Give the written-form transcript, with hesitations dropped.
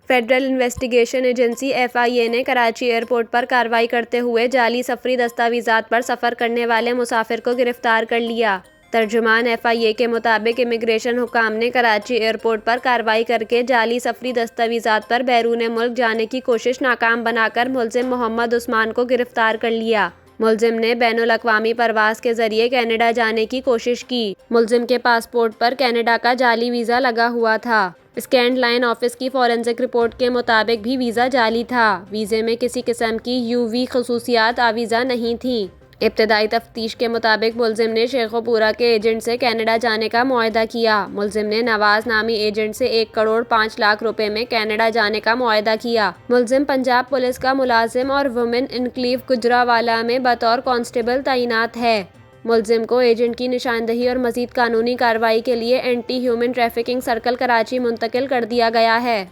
Federal investigation agency FIA نے Karachi airport پر کارروائی کرتے ہوئے جعلی سفری دستاویزات پر سفر کرنے والے مسافر کو گرفتار کر لیا۔ ترجمان FIA کے مطابق امیگریشن حکام نے کراچی ایئرپورٹ پر کارروائی کرکے جعلی سفری دستاویزات پر بیرون ملک جانے کی کوشش ناکام بنا کر ملزم محمد عثمان کو گرفتار کر لیا۔ ملزم نے بین الاقوامی پرواز کے ذریعے کینیڈا جانے کی کوشش کی۔ ملزم کے پاسپورٹ پر کینیڈا کا جعلی ویزا لگا ہوا تھا۔ اسکینڈ لائن آفس کی فورینسک رپورٹ کے مطابق بھی ویزا جعلی تھا۔ ویزے میں کسی قسم کی UV خصوصیات آویزاں نہیں تھیں۔ ابتدائی تفتیش کے مطابق ملزم نے شیخوپورہ کے ایجنٹ سے کینیڈا جانے کا معاہدہ کیا۔ ملزم نے نواز نامی ایجنٹ سے 1 کروڑ 5 لاکھ روپے میں کینیڈا جانے کا معاہدہ کیا۔ ملزم پنجاب پولیس کا ملازم اور وومن انکلیو گجرانوالہ میں بطور کانسٹیبل تعینات ہے۔ ملزم کو ایجنٹ کی نشاندہی اور مزید قانونی کارروائی کے لیے anti human trafficking circle Karachi منتقل کر دیا گیا ہے۔